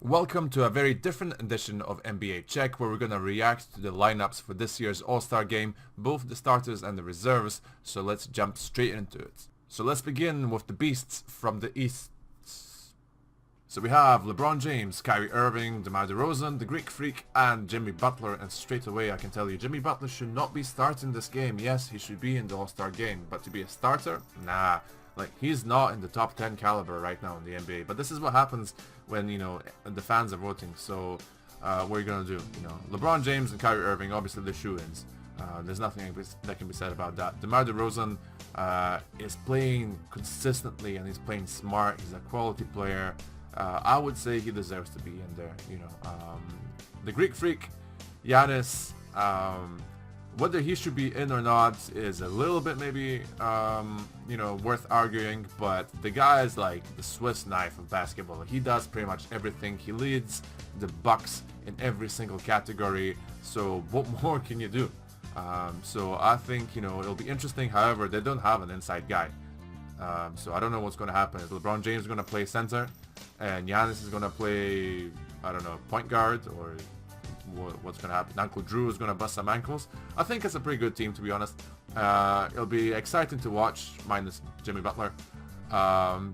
Welcome to a very different edition of NBA Check, where we're going to react to the lineups for this year's All-Star Game, both the starters and the reserves, so let's jump straight into it. So let's begin with the beasts from the East. So we have LeBron James, Kyrie Irving, DeMar DeRozan, the Greek Freak, and Jimmy Butler, and straight away I can tell you, Jimmy Butler should not be starting this game. Yes, he should be in the All-Star Game, but to be a starter? Nah. Like, he's not in the top 10 caliber right now in the NBA. But this is what happens when, the fans are voting. So, what are you going to do? LeBron James and Kyrie Irving, obviously they're shoo-ins. There's nothing that can be said about that. DeMar DeRozan is playing consistently and he's playing smart. He's a quality player. I would say he deserves to be in there. The Greek Freak, Giannis, whether he should be in or not is a little bit maybe, worth arguing, but the guy is like the Swiss knife of basketball. He does pretty much everything. He leads the Bucks in every single category, so what more can you do? So I think, it'll be interesting. However, they don't have an inside guy. So I don't know what's going to happen. Is LeBron James going to play center and Giannis is going to play, I don't know, point guard, or what's going to happen? Uncle Drew is going to bust some ankles. I think it's a pretty good team, to be honest. It'll be exciting to watch, minus Jimmy Butler.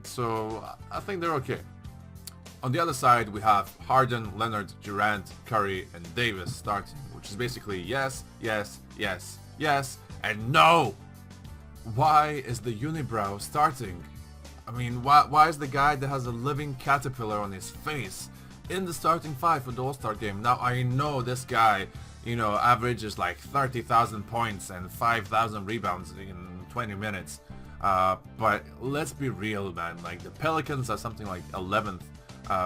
So I think they're okay. On the other side, we have Harden, Leonard, Durant, Curry, and Davis starting, which is basically yes, yes, yes, yes, and no. Why is the unibrow starting? I mean, why is the guy that has a living caterpillar on his face in the starting five for the All-Star Game? Now, I know this guy, averages like 30,000 points and 5,000 rebounds in 20 minutes. But let's be real, man. Like, the Pelicans are something like 11th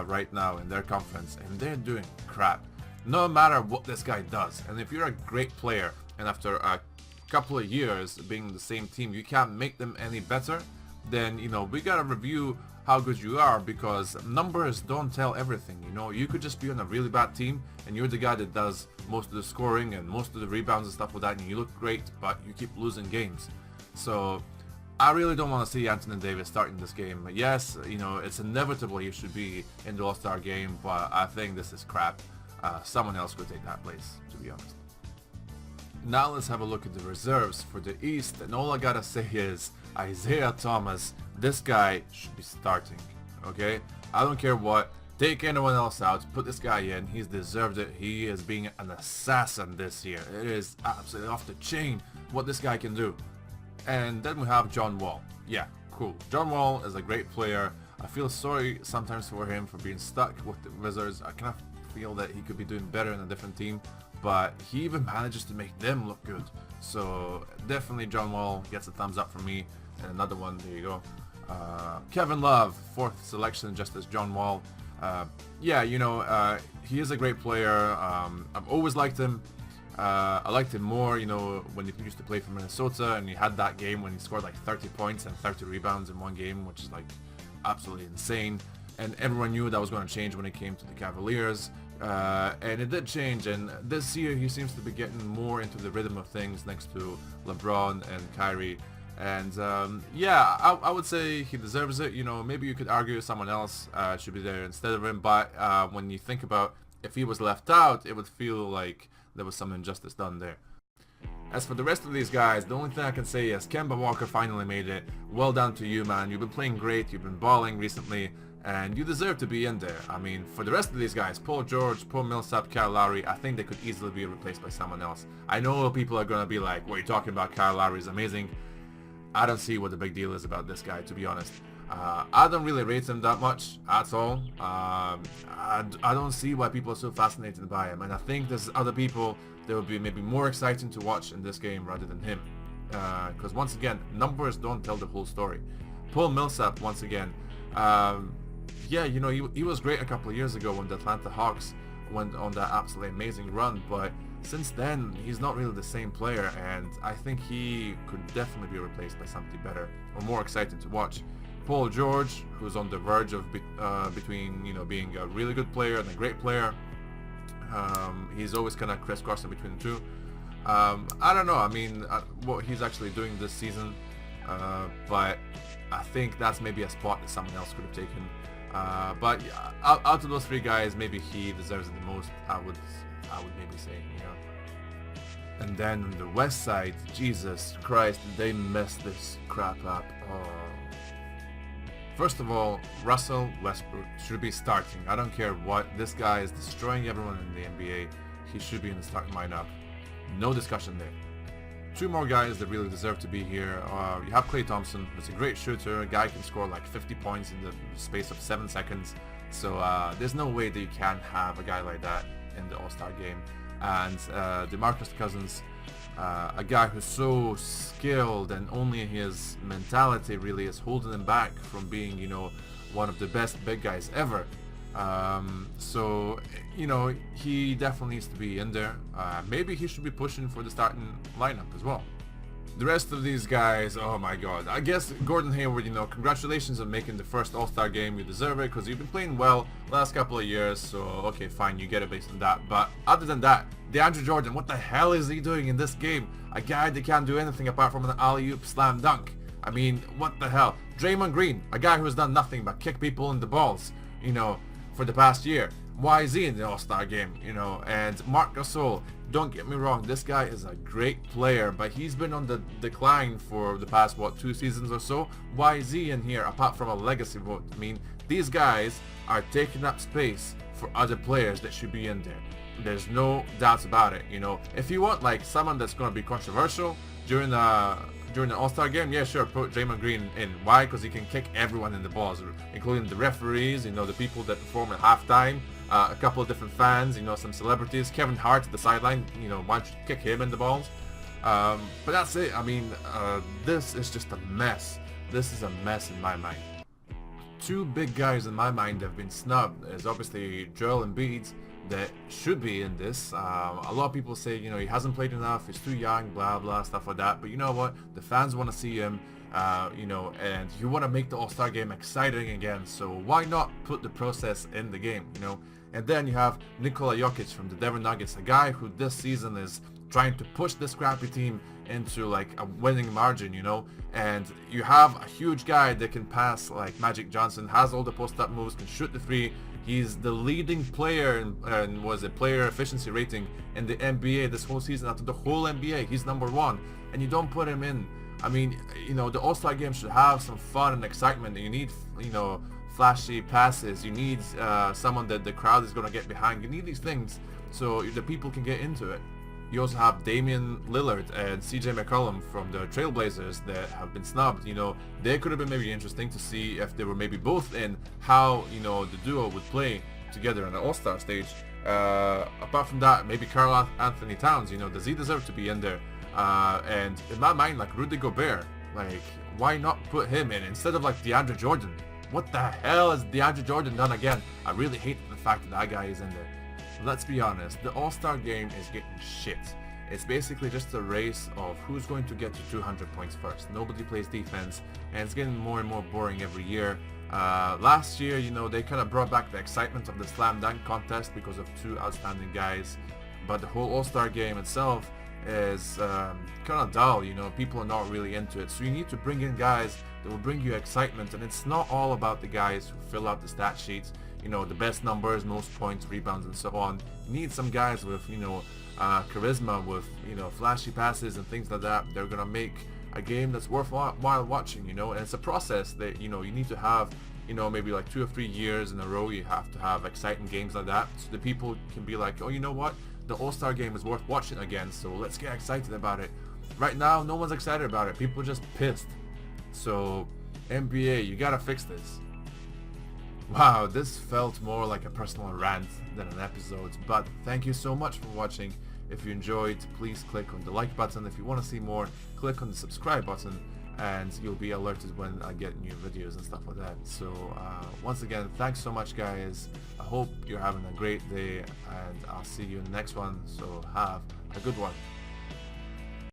right now in their conference, and they're doing crap. No matter what this guy does. And if you're a great player, and after a couple of years being the same team, you can't make them any better, then, we gotta review how good you are, because numbers don't tell everything. You could just be on a really bad team and you're the guy that does most of the scoring and most of the rebounds and stuff like that, and you look great, but you keep losing games. So I really don't want to see Anthony Davis starting this game. Yes, it's inevitable he should be in the All-Star Game, but I think this is crap. Someone else could take that place, to be honest. Now let's have a look at the reserves for the East, and all I gotta say is Isaiah Thomas, this guy should be starting, okay? I don't care what, take anyone else out, put this guy in, he's deserved it. He is being an assassin this year. It is absolutely off the chain what this guy can do. And then we have John Wall. Yeah, cool. John Wall is a great player. I feel sorry sometimes for him for being stuck with the Wizards. I kind of feel that he could be doing better in a different team, but he even manages to make them look good. So definitely John Wall gets a thumbs up from me. And another one, there you go. Kevin Love, 4th selection, just as John Wall. He is a great player. I've always liked him. I liked him more, when he used to play for Minnesota, and he had that game when he scored like 30 points and 30 rebounds in one game, which is like absolutely insane. And everyone knew that was going to change when it came to the Cavaliers. And it did change, and this year he seems to be getting more into the rhythm of things next to LeBron and Kyrie. And I would say he deserves it. Maybe you could argue someone else should be there instead of him, but when you think about if he was left out, it would feel like there was some injustice done there. As for the rest of these guys, the only thing I can say is Kemba Walker finally made it. Well done to you, man. You've been playing great, you've been balling recently, and you deserve to be in there. I mean, for the rest of these guys, Paul George, Paul Millsap, Kyle Lowry, I think they could easily be replaced by someone else. I know people are going to be like, what are you talking about? Kyle Lowry is amazing. I don't see what the big deal is about this guy, to be honest. I don't really rate him that much at all. I don't see why people are so fascinated by him, and I think there's other people that would be maybe more exciting to watch in this game rather than him. Because once again, numbers don't tell the whole story. Paul Millsap, once again, he was great a couple of years ago when the Atlanta Hawks went on that absolutely amazing run, but since then he's not really the same player, and I think he could definitely be replaced by something better or more exciting to watch. Paul George, who's on the verge of between being a really good player and a great player. He's always kind of crisscrossing between the two. I don't know, I mean, what he's actually doing this season, but I think that's maybe a spot that someone else could have taken. But out of those three guys, maybe he deserves it the most. I would maybe say, you know. And then on the west side, Jesus Christ, they messed this crap up. Oh. First of all, Russell Westbrook should be starting. I don't care what. This guy is destroying everyone in the NBA. He should be in the starting lineup. No discussion there. Two more guys that really deserve to be here. You have Klay Thompson, who's a great shooter. A guy can score like 50 points in the space of 7 seconds. So there's no way that you can have a guy like that in the All-Star game. And DeMarcus Cousins, a guy who's so skilled, and only his mentality really is holding him back from being, you know, one of the best big guys ever. So, you know, he definitely needs to be in there. Maybe he should be pushing for the starting lineup as well. The rest of these guys, oh my god. I guess Gordon Hayward, you know, congratulations on making the first All-Star game. You deserve it because you've been playing well last couple of years. So, okay, fine, you get it based on that. But other than that, DeAndre Jordan, what the hell is he doing in this game? A guy that can't do anything apart from an alley-oop slam dunk. I mean, what the hell? Draymond Green, a guy who has done nothing but kick people in the balls, you know, for the past year. Why is he in the All-Star game, you know? And Marc Gasol, don't get me wrong, this guy is a great player, but he's been on the decline for the past, what, 2 seasons or so? Why is he in here apart from a legacy vote? I mean, these guys are taking up space for other players that should be in there. There's no doubts about it, you know? If you want, like, someone that's going to be controversial during the All-Star game, yeah, sure, put Draymond Green in. Why? Because he can kick everyone in the balls, including the referees, you know, the people that perform at halftime, a couple of different fans, you know, some celebrities. Kevin Hart at the sideline, you know, why don't you kick him in the balls? But that's it. I mean, this is just a mess. This is a mess in my mind. Two big guys in my mind have been snubbed is obviously Joel Embiid, that should be in this. A lot of people say, you know, he hasn't played enough, he's too young, blah blah, stuff like that. But you know what? The fans want to see him, you know, and you want to make the All-Star game exciting again. So why not put the process in the game, you know? And then you have Nikola Jokic from the Denver Nuggets, a guy who this season is trying to push this crappy team into like a winning margin, you know. And you have a huge guy that can pass like Magic Johnson, has all the post-up moves, can shoot the three. He's the leading player and was a player efficiency rating in the NBA this whole season. Out of the whole NBA, he's #1, and you don't put him in. I mean, you know, the All-Star game should have some fun and excitement. You need, you know, flashy passes. You need someone that the crowd is going to get behind. You need these things so the people can get into it. You also have Damian Lillard and CJ McCollum from the Trailblazers that have been snubbed. You know, they could have been maybe interesting to see if they were maybe both in, how, you know, the duo would play together on the All-Star stage. Apart from that, maybe Karl Anthony Towns, you know, does he deserve to be in there? And in my mind, like Rudy Gobert, like, why not put him in instead of like DeAndre Jordan? What the hell has DeAndre Jordan done again? I really hate the fact that guy is in there. Let's be honest, the All-Star game is getting shit. It's basically just a race of who's going to get to 200 points first. Nobody plays defense, and it's getting more and more boring every year. Last year, you know, they kind of brought back the excitement of the slam dunk contest because of 2 outstanding guys, but the whole All-Star game itself is kind of dull, you know, people are not really into it. So you need to bring in guys that will bring you excitement, and it's not all about the guys who fill out the stat sheets, you know, the best numbers, most points, rebounds, and so on. You need some guys with, you know, charisma, with, you know, flashy passes and things like that. They're gonna make a game that's worthwhile watching, you know. And it's a process that, you know, you need to have, you know, maybe like 2 or 3 years in a row. You have to have exciting games like that, so the people can be like, oh, you know what, the All-Star game is worth watching again, so let's get excited about it. Right now, no one's excited about it. People are just pissed. So NBA, you gotta fix this. Wow, this felt more like a personal rant than an episode, but thank you so much for watching. If you enjoyed, please click on the like button. If you want to see more, click on the subscribe button, and you'll be alerted when I get new videos and stuff like that. So once again, thanks so much, guys. I hope you're having a great day, and I'll see you in the next one, so have a good one.